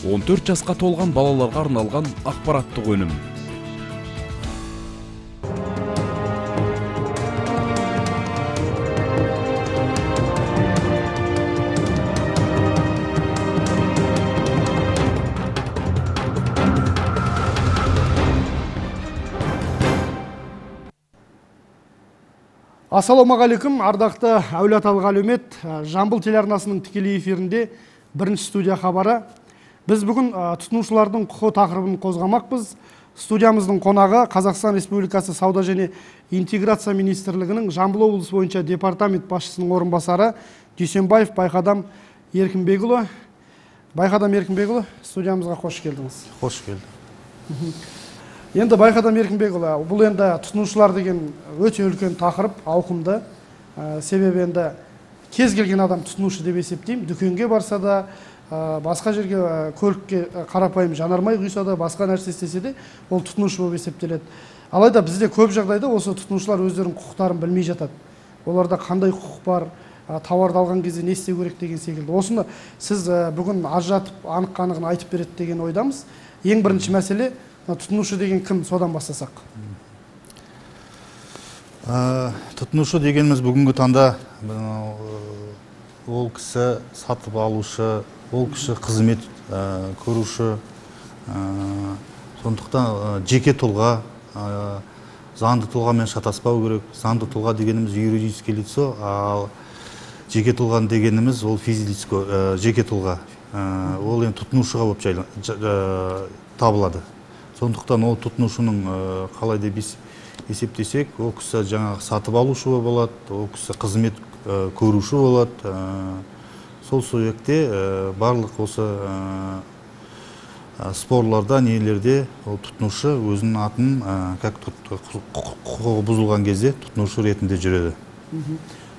14 жасқа толған балаларға арналған ақпараттық өнім. Ассалаумағалейкум, ардақты әулиеаталық әлеумет, Жамбыл телеарнасының тікелей эфирінде бірінші студия хабары. Біз бүгін тұтынушылардың құқы тақырыбын қозғамақпыз. Студиямыздың қонағы Қазақстан Республикасы Сауда және интеграция министрлігінің Жамбыл облысы бойынша департамент басшысының орынбасары Дүйсенбаев Байқадам Еркінбекұлы. Байқадам Еркінбекұлы, студиямызға қош келдіңіз. Қош келді. Енді Байқадам Еркінбекұлы, бұл енді тұтынушылар деген өте үлкен тақырып, ауқымды. Себебі енді кез келген адам тұтынушы деп есептеймін. Дүкенге барса да, басқа жерге көлікке қарапайым жанармай құйса да, басқа нәрсе істесе де, ол тұтынушы болып есептеледі. Алайда бізде көп жағдайда осы тұтынушылар өздерінің құқықтарын білмей жатады. Оларда қандай құқық бар, тауарды алған кезде не істеу керек деген секілді. Осыны сіз бүгін ажыратып, анық-қанығын айтып береді деген ойдамыз. Ең бірінші мәселе, тұтынушы деген кім, содан бастасақ? Тұтынушы дегеніміз бүгінгі таңда ол кісі сатып алушы, ол кісі қызмет көруші, сондықтан жеке тұлға, заңды тұлғамен шатаспау керек. Заңды тұлға дегеніміз юридическое лицо, ал жеке тұлға дегеніміз ол физическое жеке тұлға. Ол енді тұтынушыға болып табылады. Сондықтан ол тұтынушының қалай деп есептесек, ол кісі жаңағы сатып алушы болады, ол кісі қызмет көруші болады. Сол себепте барлық осы спорларда, нелерде ол тұтынушы өзінің атын құқығы бұзылған кезде тұтынушы ретінде жүреді.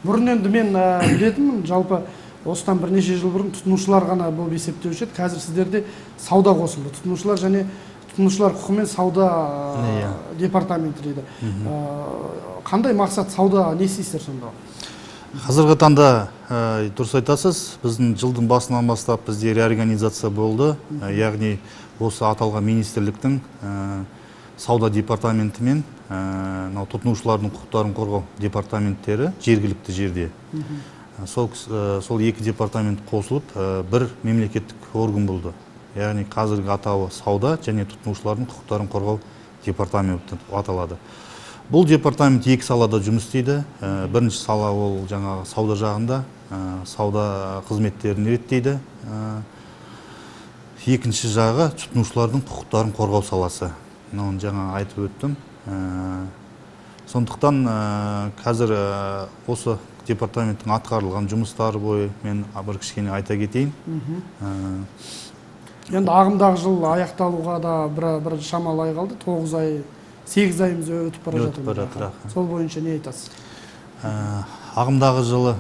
Бұрын енді мен білетінмін, жалпы осыдан бірнеше жыл бұрын тұтынушылар ғана болып есептеуші еді. Қазір сіздерде сауда қосылды. Тұтынушылар және тұтынушылар құқы мен сауда департаменті дейді. Қандай мақсат, сауда не істейсіздер сонда? Қазіргі таңда дұрыс айтасыз, біздің жылдың басынан бастап бізде реорганизация болды. Яғни осы аталған министрліктің сауда департаменті мен тұтынушылардың құқықтарын қорғау департаменттері жергілікті жерде. Сол екі департамент қосылып, бір мемлекеттік орган болды. Яғни қазіргі атауы сауда және тұтынушылардың құқықтарын қорғау департаменті аталады. Бұл департамент екі салада жұмыс істейді. Бірінші сала ол жаңағы сауда жағында, сауда қызметтерін реттейді. Екінші жағы тұтынушылардың құқықтарын қорғау саласы. Оны жаңа айтып өттім. Сондықтан қазір осы департаменттің атқарылған жұмыстары бойы мен бір кішкене айта кетейін. Енді ағымдағы жыл аяқталуға да бір шамалы ай қалды, 9 ай, 8 айымыз өтіп бара жатыр. Сол бойынша не айтасыз? Ағымдағы жылы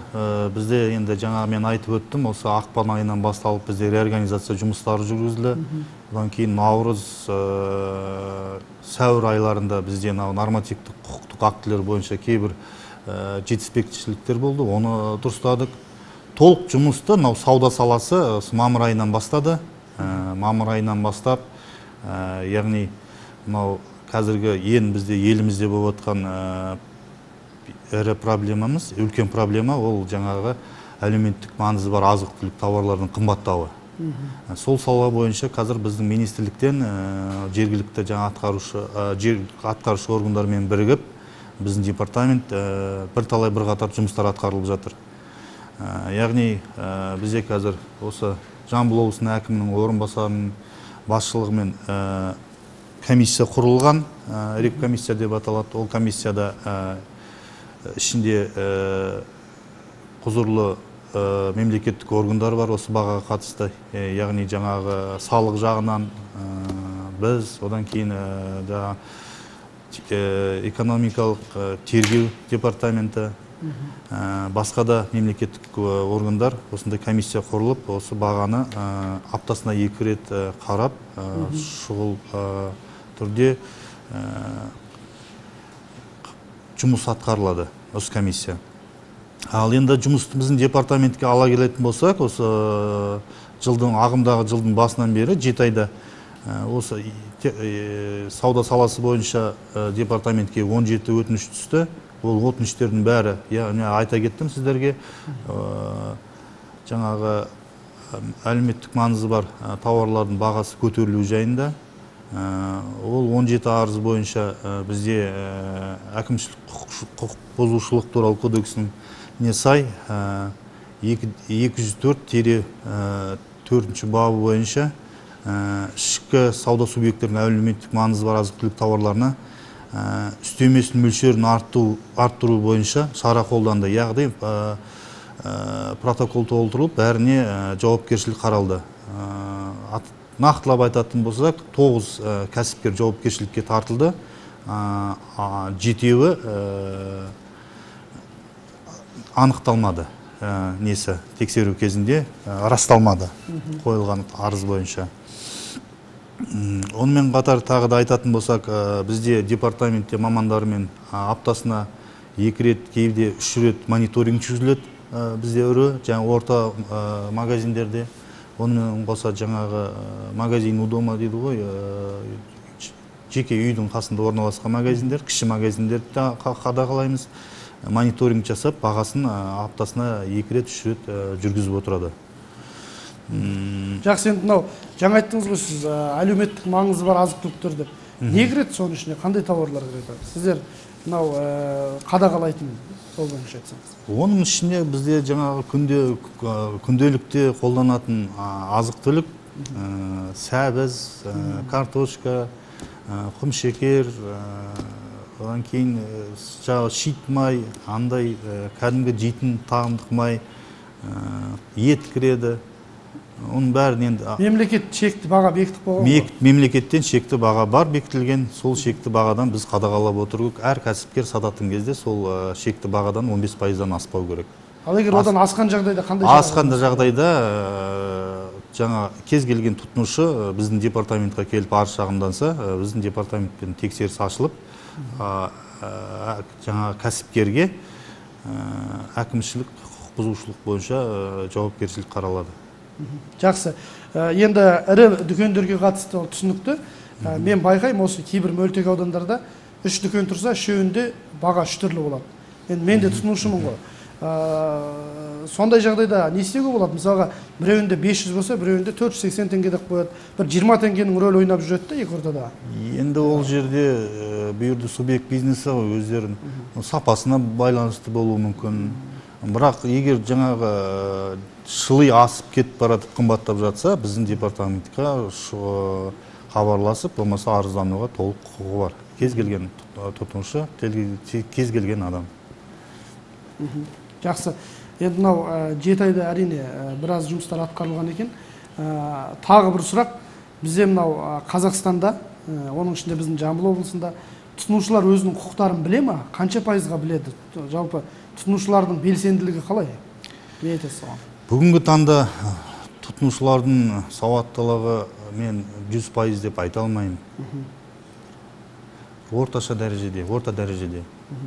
бізде енді жаңа мен айтып өттім, осы ақпан айынан басталып бізде реорганизация жұмыстары жүргізілді. Одан кейін наурыз, сәуір айларында бізде нормативтік құқықтық актілер бойынша кейбір жетіспеушіліктер болды, оны дұрыстадық. Толық жұмысты сауда саласы мамыр айынан бастады. Мамыр айынан бастап, яғни қазіргі бізде елімізде болып отқан ірі проблемамыз, үлкен проблема, ол жаңағы әлеуметтік маңызы бар азық-түлік тауарлардың қымбаттауы. Сол сала бойынша қазір біздің министрліктен жергілікті жаңа атқарушы органдармен бірігіп, біздің департамент бірталай бірқатар жұмыстар атқарылып жатыр. Яғни бізде қазір осы Жамбыл облысының әкімінің орынбасарының басшылығымен комиссия құрылған, ревкомиссия деп аталады. Ол комиссияда ішінде құзырлы мемлекеттік органдар бар, осы бағаға қатысты. Яғни жаңағы салық жағынан біз, одан кейін экономикалық тергеу департаменті, басқа да мемлекеттік органдар осындай комиссия құрылып, осы бағаны аптасына 2 рет қарап, шұғыл түрде жұмыс атқарылады осы комиссия. Ал енді жұмысты біздің департаментке ала келетін болсақ, осы ағымдағы жылдың басынан бері 7 айда осы сауда саласы бойынша департаментке 17 өтініш түсті. Ол өтініштердің бәрі, яғни айта кеттім сіздерге, жаңағы әлеуметтік маңызы бар тауарлардың бағасы көтерілуі жайында. Ол 17 арыз бойынша бізде әкімшілік құқық бұзушылық туралы кодексінің не сай 204-4 бабы бойынша ішкі сауда субъекттерінің әлеуметтік маңызы бар азық-түлік тауарларына үстемесінің мөлшерін арттыру бойынша шара қолданды. Яғни протокол толтырылып, бәріне жауапкершілік қаралды. Нақтылап айтатын болсақ, 9 кәсіпкер жауапкершілікке тартылды. 7-еуі анықталмады, несі тексеру кезінде расталмады қойылған арыз бойынша. Онымен қатар тағы да айтатын болсақ, бізде департаментте мамандарымен аптасына 2 рет, кейде 3 рет мониторинг жүргізіледі. Бізде ірі, жаңа орта магазиндерде, онымен қоса жаңағы магазин у дома дейді ғой, жеке үйдің қасында орналасқан магазиндер, кіші магазиндерді қадағалаймыз, мониторинг жасап, бағасын аптасына 2 рет, 3 рет жүргізіп отырады. Жақсы, енді мынау жаңа айттыңыз ғой, сіз әлеуметтік маңызы бар азық-түліктер деп. Не кіреді соның ішіне, қандай тауарлар кіреді? Сіздер мынау қадағалайтын сол бойынша айтсаңыз. Оның ішінде бізде жаңағы күнделікте қолданатын азық-түлік, сәбіз, картошка, құмшекер, одан кейін шит май, андай кәдімгі жейтін тағамдық май, ет кіреді. Оның бәрінен мемлекет шекті баға бекітіп қойған. Мемлекеттен шекті баға бар бекітілген. Сол шекті бағадан біз қадағалап отырдық. Әр кәсіпкер сататын кезде сол шекті бағадан 15%-дан аспау керек. Ал егер одан асқан жағдайда қандай? Асқан жағдайда жаңа кез келген тұтынушы біздің департаментқа келіп арыз шағымданса, біздің департаментпен тексеріс ашылып, жаңа кәсіпкерге әкімшілік құқық бұзушылық бойынша жауапкершілік қаралады. Жақсы. Енді ірі дүкендерге қатысты түсінікті. Мен байқаймын, осы кейбір мөлтек аудандарда 3 дүкен тұрса, үшеуінде баға 3 түрлі болады. Мен де тұтынушымын ғой. Сондай жағдайда не істеуге болады? Мысалға, біреуінде 500 болса, біреуінде 480 теңге деп қояды. Бір 20 теңгенің рөл ойнап жүреді екі ортада. Енді ол жерде бұйырды субъект бизнесі өздерінің сапасына байланысты болуы мүмкін. Бірақ егер жаңағы шылый асып кетіп баратып қымбаттап жатса, біздің департаментке хабарласып, болмаса арыздануға толық құқығы бар. Кез келген тұтынушы, кез келген адам. Жақсы. Енді мынау 7 айда әрине біраз жұмыстар атқарылған екен. Тағы бір сұрақ. Бізде мынау Қазақстанда, оның ішінде біздің Жамбыл облысында тұтынушылар өзінің құқықтарын біле ме? Қанша пайызға біледі? Жалпы тұтынушылардың белсенділігі қалай? Не айтасыз оған? Бүгінгі таңда тұтынушылардың сауаттылығы мен 100% деп айта алмаймын. Орта дәрежеде.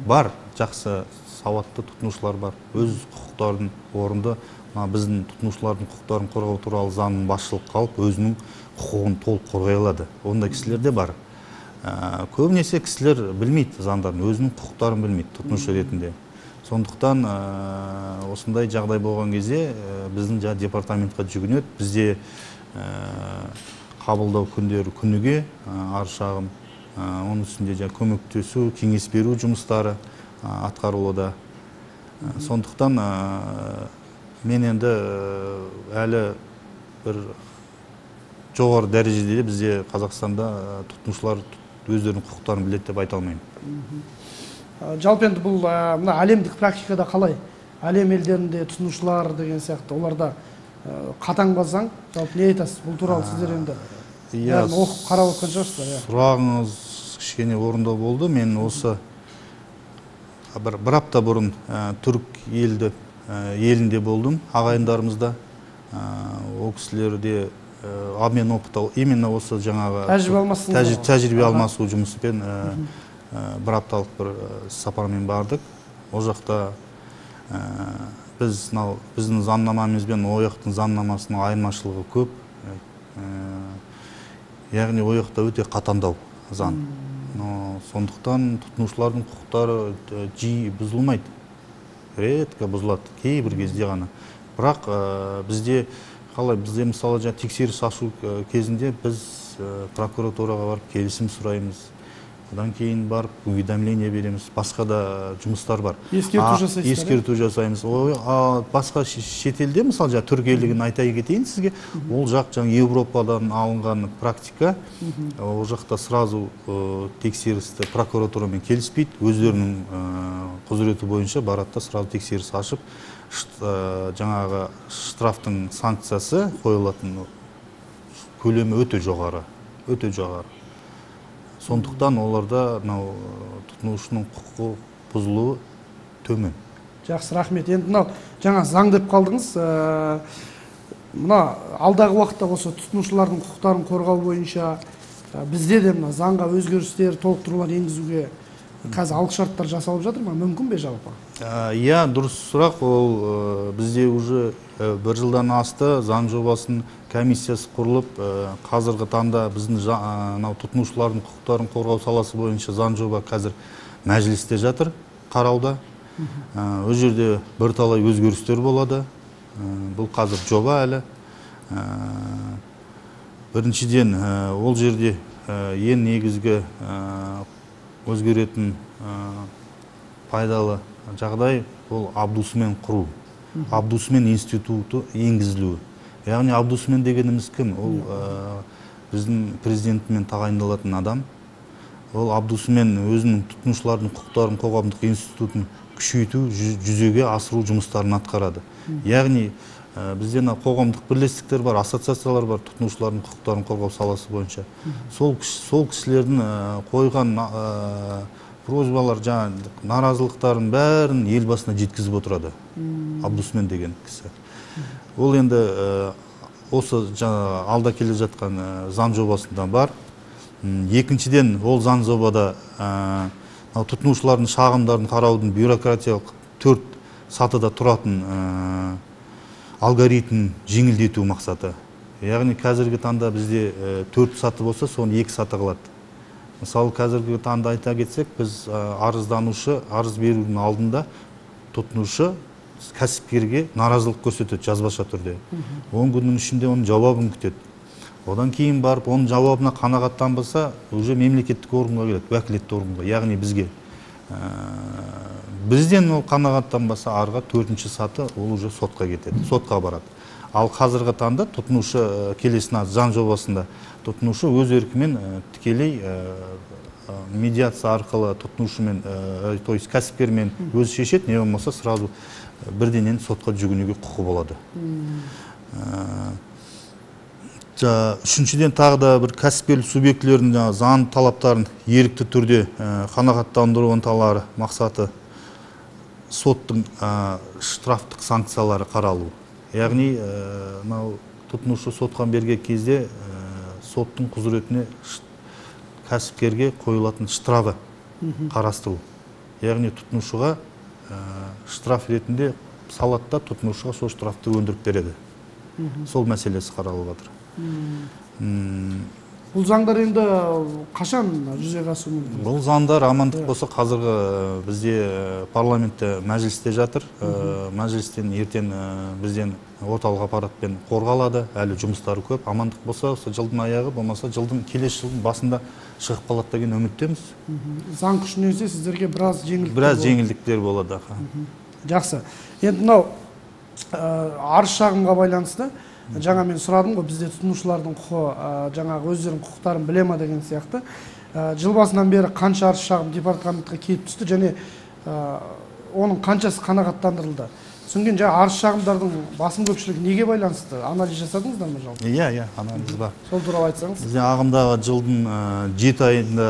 Бар, жақсы сауатты тұтынушылар бар. Өз құқықтарын орынды, біздің тұтынушылардың құқықтарын қорғау туралы заңның басшылыққа алып, өзінің құқығын толық қорғай алады. Ондай кісілер де бар. Көбінесе кісілер білмейді заңдарын, өзінің құқықтарын білмейді тұтынушы ретінде. Сондықтан осындай жағдай болған кезде біздің департаментқа жүгінеді. Бізде қабылдау күндері күніге арыз шағым, оның үстінде көмектесу, кеңес беру жұмыстары атқарылуда. Сондықтан мен енді әлі бір жоғары дәрежеде бізде Қазақстанда тұтынушылар өздерінің құқықтарын біледі деп айта алмаймын. Жалпы енді бұл әлемдік практикада қалай? Әлем елдерінде тұтынушылар деген сияқты, оларда қатаң ба заң? Жалпы не айтасыз? Бұл туралы сіздер енді оқып қарап отқан шығарсыздар. Сұрағыңыз кішкене орындау болды. Мен осы бір апта бұрын түрік елінде болдым, ағайындарымызда. Ол кісілерде обмен опыты, именно осы жаңағы тәжірибе алмасу жұмыспен бір апталық бір сапармен бардық. Ол жақта біз біздің заңнамамыз бен ояқтың заңнамасының айырмашылығы көп. Яғни ояқта өте қатаңдау заң. Сондықтан тұтынушылардың құқықтары жиі бұзылмайды. Редко бұзылады, кейбір кезде ғана. Бірақ бізде мысалы тексеріс ашу кезінде біз прокуратураға барып келісім сұраймыз. Одан кейін барып уведомление береміз. Басқа да жұмыстар бар. Ескерту жасаймыз. Басқа шетелде, мысалы Түркиялығын айта кетейін сізге. Ол жақ Европадан алынған практика. Ол жақта сразу тексерісті прокуратурамен келіспейді. Өздерінің құзыреті бойынша баратта сразу тексеріс ашып, жаңағы штрафтың санкциясы қойылатын көлемі өте жоғары. Сондықтан оларда тұтынушының құқығы бұзылуы төмен. Жақсы, рахмет. Енді мынау жаңа заң деп қалдыңыз. Мына алдағы уақытта осы тұтынушылардың құқықтарын қорғау бойынша бізде де мына заңға өзгерістер, толықтырулар енгізуге қазір алғышарттар жасалып жатыр ма? Мүмкін бе жалпы? Иә, дұрыс сұрақ. Ол бізде уже 1 жылдан асты заң жобасын комиссиясы құрылып, қазіргі таңда біздің тұтынушылардың құқықтарын қорғау саласы бойынша заң жоба қазір мәжілісте жатыр, қарауда. Ол жерде бірталай өзгерістер болады. Бұл қазір жоба әлі. Біріншіден, ол жерде ең негізгі өзгеретін пайдалы жағдай ол абдусмен құру. Абдусмен институты енгізілуі. Яғни абдусмен дегеніміз кім? Ол біздің президентімен тағайындалатын адам. Ол абдусмен өзінің тұтынушылардың құқықтарын қоғамдық институтын күшейту, жүзеге асыру жұмыстарын атқарады. Яғни бізде қоғамдық бірлестіктер бар, ассоциациялар бар тұтынушылардың құқықтарын қорғау саласы бойынша. Сол кісілердің қойған просьбалар, наразылықтарын бәрін елбасына жеткізіп отырады. Абдусмен деген кісі. Ол енді осы алда келе жатқан заң жобасында бар. Екіншіден, ол заң жобада тұтынушылардың шағымдарын қараудың бюрократиялық 4 сатыда тұратын алгоритм жеңілдету мақсаты. Яғни қазіргі таңда бізде 4 саты болса, соны 2 саты қылады. Мысалы, қазіргі таңда айта кетсек, біз арызданушы арыз берудің алдында тұтынушы кәсіпкерге наразылық көрсетеді жазбаша түрде. 10 күннің ішінде оның жауабын күтеді. Одан кейін барып, оның жауабына қанағаттанбаса, уже мемлекеттік органға келеді, уәкілетті органға, яғни бізге. Бізден ол қанағаттанбаса, арға 4-ші саты ол уже сотқа кетеді, сотқа барады. Ал қазіргі таңда тұтынушы келесін заң жобасында тұтынушы өз еркімен тікелей медиация арқылы тұтынушымен, то есть кәсіпкермен өзі шешеді, не болмаса сразу бірденен сотқа жүгінуге құқы болады. Үшіншіден тағы да бір кәсіпкерлік субъектілерінің заң талаптарын ерікті түрде қанағаттандыру ынталары мақсаты соттың штрафтық санкциялары қаралу. Яғни тұтынушы сотқа берген кезде соттың құзыретіне кәсіпкерге қойылатын штрафы қарастыру. Яғни тұтынушыға штраф ретінде салатта тұтынушыға сол штрафты өндіріп береді. Сол мәселесі қаралып жатыр. Бұл заңдар енді қашан жүзеге асуы мүмкін? Бұл заңдар амандық болса қазіргі бізде парламентте мәжілісте жатыр. Мәжілістен ертең бізден орталық аппаратпен қорғалады. Әлі жұмыстары көп. Амандық болса жылдың аяғы, болмаса келесі жылдың басында шығып қалады деген үміттеміз. Заң күшіне енсе сіздерге біраз жеңілдіктер болады. Жақсы. Енді мынау арыз шағымға байланысты жаңа мен сұрадым ғой, бізде тұтынушылардың құқы, жаңағы өздерінің құқықтарын біле ма деген сияқты. Жыл басынан бері қанша арыз шағым департаментке келіп түсті және оның қаншасы қанағаттандырылды? Содан кейін арыз шағымдардың басым көпшілігі неге байланысты? Анализ жасадыңыздар ма жалпы? Иә, анализ бар. Сол туралы айтсаңыз. Бізде ағымдағы жылдың 7 айында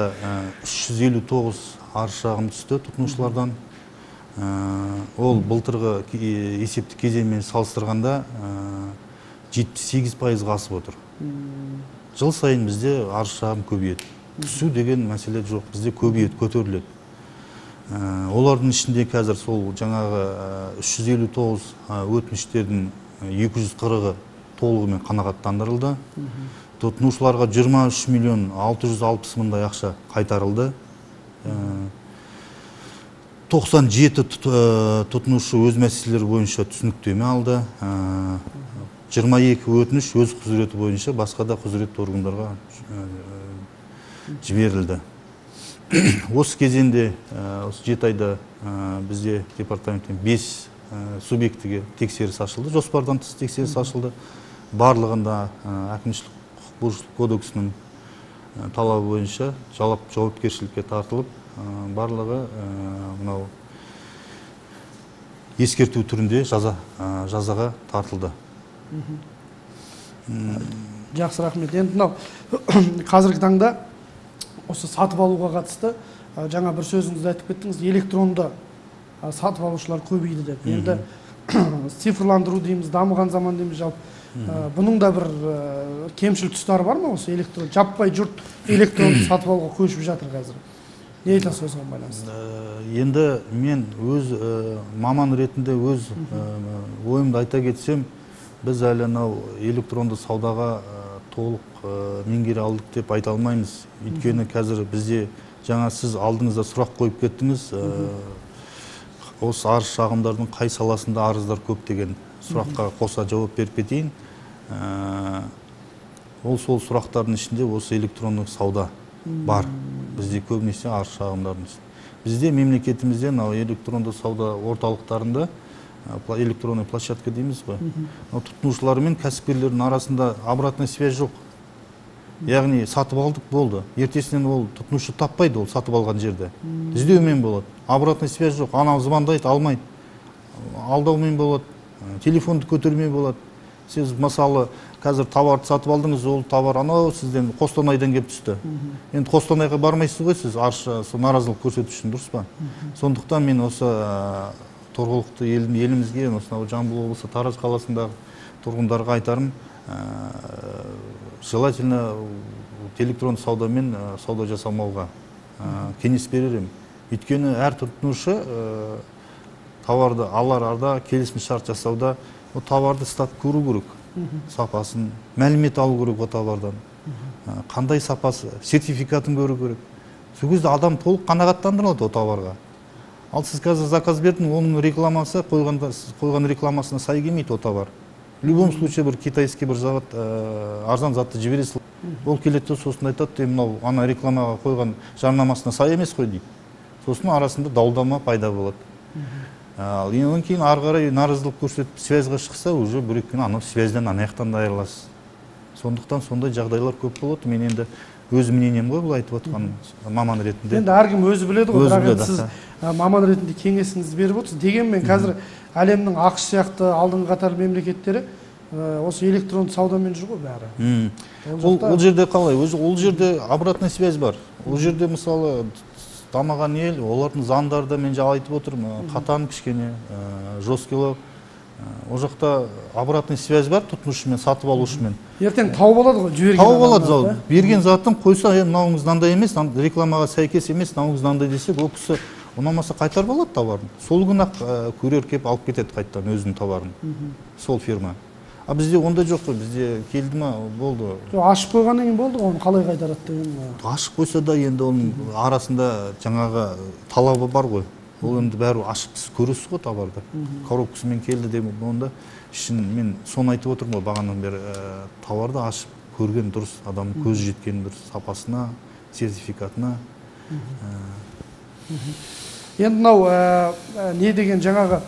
359 арыз шағым түсті тұтынушылардан. Ол былтырғы есептік кезеңмен салыстырғанда 78%-ға асып отыр. Жыл сайын бізде арыз шағым көбейеді. Түсу деген мәселе жоқ, бізде көбейеді, көтеріледі. Олардың ішінде қазір сол жаңағы 359 өтініштердің 240-ы толығымен қанағаттандырылды. Тұтынушыларға 23 миллион 660 мыңдай ақша қайтарылды. 97 тұтынушы өз мәселелері бойынша түсініктеме алды. 22 өтініш өз құзыреті бойынша басқа да құзыретті органдарға жіберілді. Осы кезеңде, осы 7 айда бізде департаменттен 5 субъектіге тексеріс ашылды, жоспардан тыс тексеріс ашылды. Барлығында әкімшілік құқық бұзушылық кодексінің талабы бойынша жауапкершілікке тартылып, барлығы мынау ескерту түрінде жазаға тартылды. Жақсы, рахмет. Енді мынау қазіргі таңда осы сатып алуға қатысты жаңа бір сөзіңізді айтып кеттіңіз, электронды сатып алушылар көбейді деп. Енді цифрландыру дейміз, дамыған заман дейміз, жалпы бұның да бір кемшіл тұстары бар ма? Осы электрон жаппай жұрт электронды сатып алуға көшіп жатыр қазір. Не айтасыз осыған байланысты? Енді мен өз маман ретінде өз ойымды айта кетсем, біз әлі электронды саудаға толық меңгере алдық деп айта алмаймыз. Өйткені қазір бізде жаңа сіз алдыңызда сұрақ қойып кеттіңіз, осы арыз шағымдардың қай саласында арыздар көп деген сұраққа қоса жауап беріп кетейін. Сол сұрақтардың ішінде осы электрондық сауда бар. Бізде көбінесе арыз шағымдардың ішінде. Бізде мемлекетімізде электронды сауда орталықтарында электронный площадка дейміз ғой. Тұтынушылар мен кәсіпкерлердің арасында обратная связь жоқ. Яғни сатып алдық болды. Ертесінен ол тұтынушы таппайды, ол сатып алған жерде. Іздеумен болады. Обратная связь жоқ. Анау звондайды, алмайды. Алдаумен болады. Телефонды көтермей болады. Сіз мысалы қазір товарды сатып алдыңыз, ол товар анау сізден Қостанайдан келіп түсті. Енді Қостанайға бармайсыз ғой сіз, наразылық көрсету үшін, дұрыс па? Сондықтан мен осы тұрғылықты елімізге, Жамбыл облысы Тараз қаласындағы тұрғындарға айтарым, желательно электронды саудамен сауда жасамауға кеңес берерім. Өйткені әр тұтынушы товарды аларда келісім шарт жасауда о товарды стат көру керек, сапасын, мәлімет алу керек о товардан. Қандай сапасы, сертификатын көру керек. Сол кезде адам толық қанағаттандырылады о товарға. Ал сіз қазір заказ бердің, оның рекламасы қойған рекламасына сай келмейді о товар. В любом случае бір китайский бір завод арзан затты жібересіз. Ол келеді, сосын айтады, мынау ана рекламаға қойған жарнамасына сай емес қой дейді. Сосын арасында дау-дама пайда болады. Ал одан кейін ары қарай наразылық көрсетіп связьға шықса, уже бір күні анау связьдан аяқтан да айырыласыз. Сондықтан сондай жағдайлар көп болады. Мен енді өз мнением ғой бұл айтып отқан маман ретінде. Енді әркім өзі біледі ғой, бірақ сіз маман ретінде кеңесіңізді беріп отырсыз. Дегенмен қазір әлемнің ақш сияқты алдыңғы қатарлы мемлекеттері осы электронды саудамен жүр ғой бәрі. Ол жерде қалай? Ол жерде обратная связь бар. Ол жерде мысалы дамыған ел, олардың заңдары да мен жаңа айтып отырмын, қатаң кішкене, жесткілеу. Ол жақта обратный связь бар тұтынушымен, сатып алушымен. Ертең тауып алады ғой, жіберген тауып алады. Берген затын қойса, мынауыңыз мынандай емес, рекламаға сәйкес емес, мынауыңыз мынандай десек, ол кісі ұнамаса қайтарып алады товарын. Сол күні-ақ курьер келіп алып кетеді қайттан өзінің товарын. Сол фирма. А бізде ондай жоқ қой, бізде келді ма, болды. Ашып қойғаннан кейін болды, оны қалай қайтарады деген. Ашып қойса да енді оның арасында жаңағы талабы бар ғой. Ол енді бәрі ашып көресіз ғой товарды. Коробкасымен келді деп онда ішін мен соны айтып отырмын ғой, бағанадан бері товарды ашып көрген дұрыс, адамның көзі жеткен дұрыс, сапасына, сертификатына. Енді мынау не деген жаңағы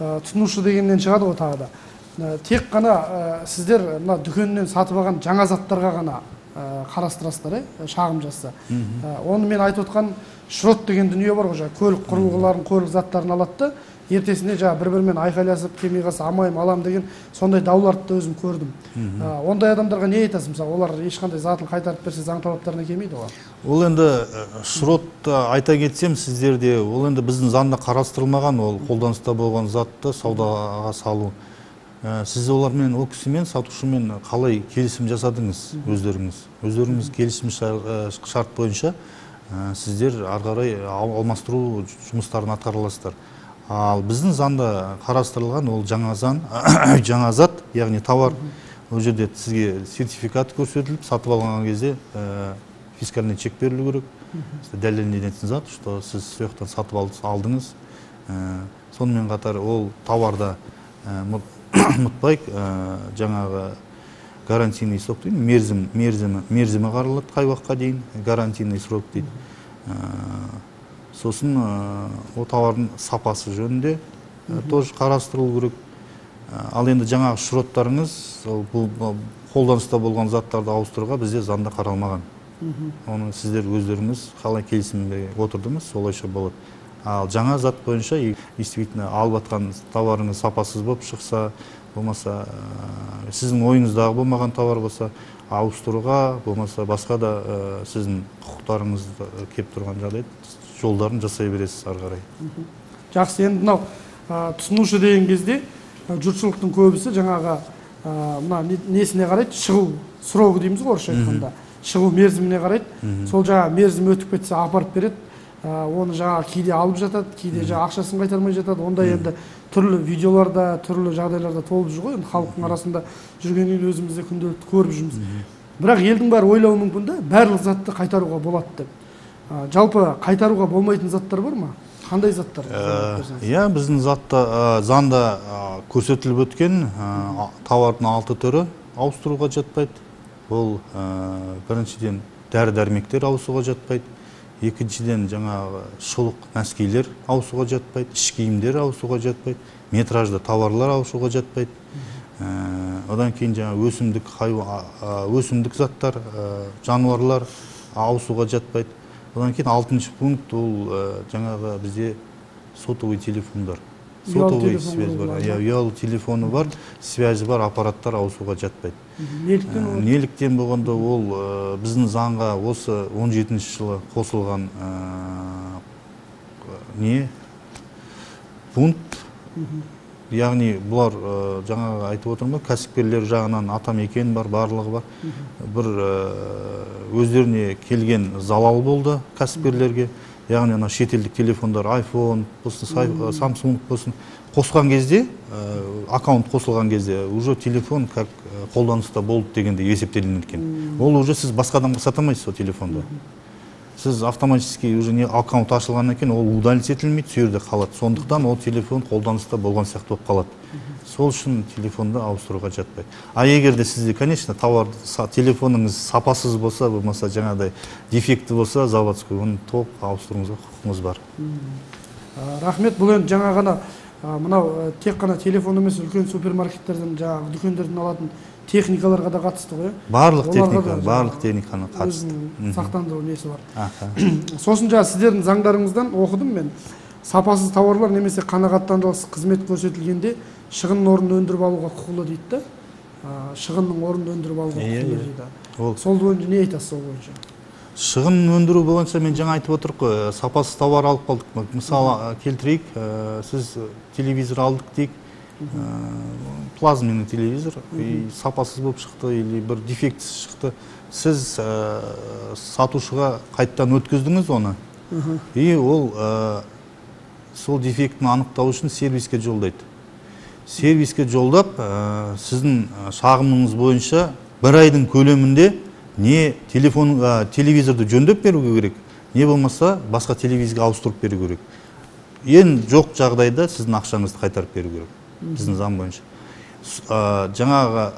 тұтынушы дегеннен шығады ғой тағы да. Тек қана сіздер мына дүкеннен сатып алған жаңа заттарға ғана қарастырасыздар, шағым жазса. Оны мен айтып отқан шрот деген дүние бар ғой, көлік құрылғыларын, көлік заттарын алады, ертесіне бір-бірімен айқайласып, келмей қалса амайым алам деген сондай дауларды да өзім көрдім. Ондай адамдарға не айтасыз? Мысалы, олар ешқандай затын қайтарып берсе заң талаптарына келмейді олар. Ол енді шротты айта кетсем сіздерде, ол енді біздің заңда қарастырылмаған, ол қолданыста болған затты саудаға салу. Сіз олармен, ол кісімен, сатушымен қалай келісім жасадыңыз өздеріңіз? Өздеріңіз келісім шарт бойынша сіздер ары қарай алмастыру жұмыстарын атқара аласыздар. Ал біздің заңда қарастырылған ол жаңа зат, яғни товар. Ол жерде сізге сертификат көрсетіліп, сатып алған кезде фискальный чек берілу керек. Дәлелденетін зат, что сіз сояқтан сатып алдыңыз. Сонымен қатар ол товарда ұмытпайық, жаңағы гарантийный срок дейді, мерзімі қаралады, қай уақытқа дейін гарантийный срок дейді. Сосын ол товардың сапасы жөнінде тоже қарастырылу керек. Ал енді жаңағы шроттарыңыз, қолданыста болған заттарды ауыстыруға бізде заңда қаралмаған. Оны сіздер өздеріңіз қалай келісімге отырдыңыз, солайша болады. Ал жаңа зат бойынша действительно алып атқан товарыңыз сапасыз болып шықса, болмаса сіздің ойыңыздағы болмаған товар болса, ауыстыруға, болмаса басқа да сіздің құқықтарыңыз кеп тұрған жағдайда жолдарын жасай бересіз ары қарай. Жақсы, енді мынау тұтынушы деген кезде жұртшылықтың көбісі жаңағы мына несіне қарайды, шығу срогі дейміз ғой орысша айтқанда. Шығу мерзіміне қарайды. Сол жаңа мерзім өтіп кетсе апарып береді. Оны жаңа кейде алып жатады, кейде жаңа ақшасын қайтармай жатады. Онда енді түрлі видеоларда, түрлі жағдайларда толып жүр ғой. Енді халықтың арасында жүргеннен өзіміз де күнделікті көріп жүрміз. Бірақ елдің бәрі ойлауы мүмкін да, барлық затты қайтаруға болады деп. Жалпы қайтаруға болмайтын заттар бар ма? Қандай заттар? Иә, біздің заңда көрсетіліп өткен товардың 6 түрі ауыстыруға жатпайды. Бұл біріншіден дәрі-дәрмектер ауысуға жатпайды. Екіншіден жаңағы шұлық нәскилер ауысуға жатпайды, іш киімдер ауысуға жатпайды, метражды товарлар ауысуға жатпайды. Одан кейін жаңа өсімдік заттар, жануарлар ауысуға жатпайды. Одан кейін 6-шы пункт ол жаңағы бізде сотовый телефондар. Сотовый связь бар, ұялы телефоны бар, связі бар аппараттар ауысуға жатпайды. Неліктен болғанда ол біздің заңға осы 17-ші жылы қосылған пункт. Яғни бұлар жаңағы айтып отырмын, кәсіпкерлер жағынан атамекен бар, барлығы бар. Бір өздеріне келген залал болды кәсіпкерлерге. Яғни шетелдік телефондар, iPhone болсын, Samsung болсын, қосқан кезде, аккаунт қосылған кезде, уже телефон как қолданыста болды дегенде есептелінген екен. Ол уже сіз басқа адамға сатамайсыз о телефонды. Сіз автоматически уже не аккаунт ашылғаннан кейін ол удалить етілмейді, сол жерде қалады. Сондықтан ол телефон қолданыста болған сияқты болып қалады. Сол үшін телефонды ауыстыруға жатпайды. А егер де сізде, конечно, телефоныңыз сапасыз болса, болмаса жаңағыдай дефекті болса, заводской, оны толық ауыстыруыңызға құқыңыз бар. Рахмет, бұл енді жаңа ғана мынау тек қана телефон емес, үлкен супермаркеттерден, жаңағы дүкендерден алатын техникаларға да қатысты ғой. Барлық техниканы қатысты. Сақтандыру несі бар. Сосын жаңа сіздердің заңдарыңыздан оқыдым мен. Сапасыз тауарлар немесе қанағаттандырылғысыз қызмет көрсетілгенде шығынның орнын өндіріп алуға құқылы дейді. Шығынның орнын өндіріп алуға құқылы дейді. Сол бойынша не айтасыз сол бойынша? Шығын өндіру бойынша мен жаңа айтып отырмын ғой, сапасыз товар алып қалдық. Мысалы келтірейік, сіз телевизор алдық дейік, плазменный телевизор, сапасыз болып шықты или бір дефектісіз шықты. Сіз сатушыға қайттан өткіздіңіз оны, и ол сол дефектіні анықтау үшін сервиске жолдайды. Сервиске жолдап, сіздің шағымыңыз бойынша бір айдың көлемінде не телевизорды жөндеп беруге керек, не болмаса басқа телевизорға ауыстырып беру керек. Ең жоқ жағдайда сіздің ақшаңызды қайтарып беру керек, біздің заң бойынша. Жаңағы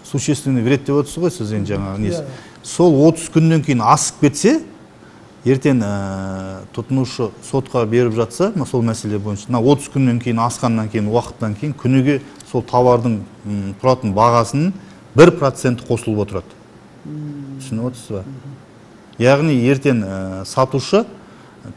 существенный вред деп отырсыз ғой, сіз жаңағы несі. Сол 30 күннен кейін асып кетсе, ертең тұтынушы сотқа беріп жатса, сол мәселе бойынша, 30 күннен кейін асқаннан кейін, уақыттан кейін күніге сол товардың тұратын бағасының 1% қосылып отырады. Түсініп отырсыз ба? Яғни ертең сатушы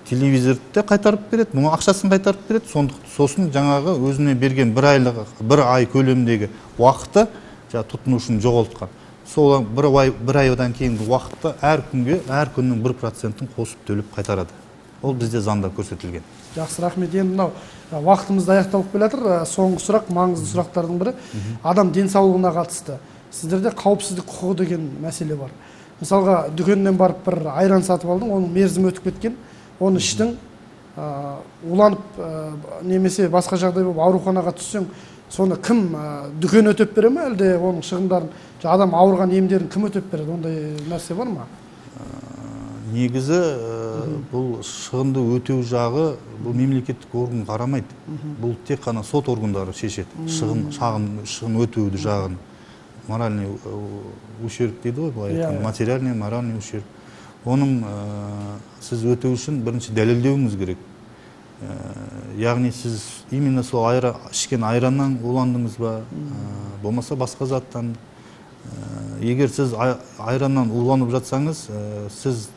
телевизорды қайтарып береді, мұны ақшасын қайтарып береді, сосын жаңағы өзіне берген бір ай көлемдегі уақытты тұтынушыны жоғалтқан. Сол бір айдан кейінгі уақытта әр күннің 1%-ін қосып төлеп қайтарады. Ол бізде заңда көрсетілген. Жақсы, рахмет. Енді мынау уақытымызды аяқталып келатыр. Соңғы сұрақ, маңызды сұрақтардың бірі адам денсаулығына қатысты. Сіздерде қауіпсіздік құқығы деген мәселе бар. мысалға дүкеннен барып бір айран сатып алдың, оның мерзімі өтіп кеткен, оны іштің, уланып немесе басқа жағдай болып ауруханаға түссең, соны кім дүкен өтеп бере ме, әлде оның шығындарын, адам ауырған емдерін кім өтеп береді, ондай нәрсе бар ма? Негізі бұл шығынды өтеу жағы бұл мемлекеттік орган қарамайды. Бұл тек қана сот органдары шешеді. Шығын өтеуді жағын. Моральный ущерб дейді ғой, былай айтқанда, материальный, моральный ущерб. Оның сіз өтеу үшін бірінші дәлелдеуіңіз керек. Яғни сіз именно сол ішкен айраннан уландыңыз ба, болмаса басқа заттан. Егер сіз айраннан уланып жатсаңыз, сіз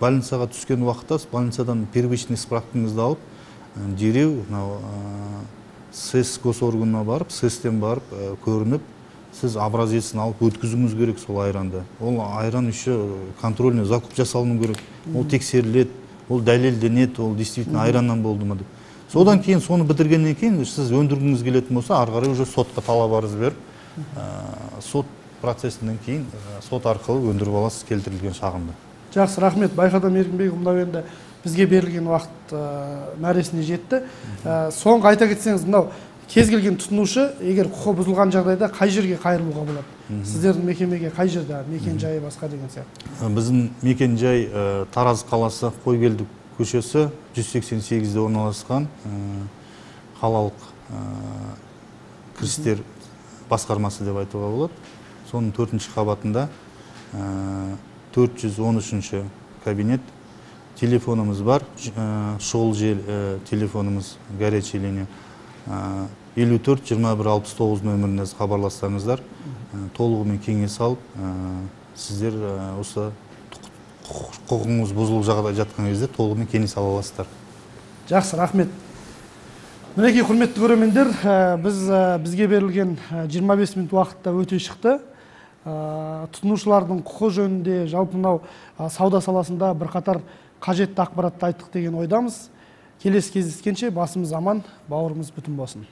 больницаға түскен уақытта больницадан первичный справкаңызды алып, дереу СЭС госорганына барып, СЭСтен барып көрініп, сіз образецін алып өткізуіңіз керек сол айранды. Ол айран еще контрольный закуп жасалыну керек. Ол тексеріледі, ол дәлелденеді, ол действительно айраннан болды ма деп. Содан кейін соны бітіргеннен кейін сіз өндіргіңіз келетін болса, ары қарай уже сотқа талап арыз беріп, сот процесінен кейін сот арқылы өндіріп аласыз келтірілген шағымды. Жақсы, рахмет. Байқадам Еркінбек, мынау енді бізге берілген уақыт мәресіне жетті. Соңғы айта кетсеңіз, мынау кез келген тұтынушы, егер құқы бұзылған жағдайда қай жерге қайырылуға болады? Сіздердің мекемеге қай жерде, мекен жайы басқа деген сияқты? Біздің мекен жай Тараз қаласы Қойгелді көшесі 188-де орналасқан қалалық кірістер басқармасы деп айтуға болады. Соның 4-ші қабатында 413 кабинет. Телефонымыз бар, шұғыл жел телефонымыз, горячий линия. 54-21-69 нөміріне хабарлассаңыздар, толығымен кеңес алып, сіздер осы құқығыңыз бұзылып жатқан кезде толығымен кеңес ала аласыздар. Жақсы, рахмет. Мінекей, құрметті көрермендер, бізге берілген 25 минут уақытта өте шықты. Тұтынушылардың құқы жөнінде, жалпы мынау сауда саласында бірқатар қажетті ақпаратты айттық деген ойдамыз. Келесі кездескенше басымыз аман, бауырымыз бүтін болсын.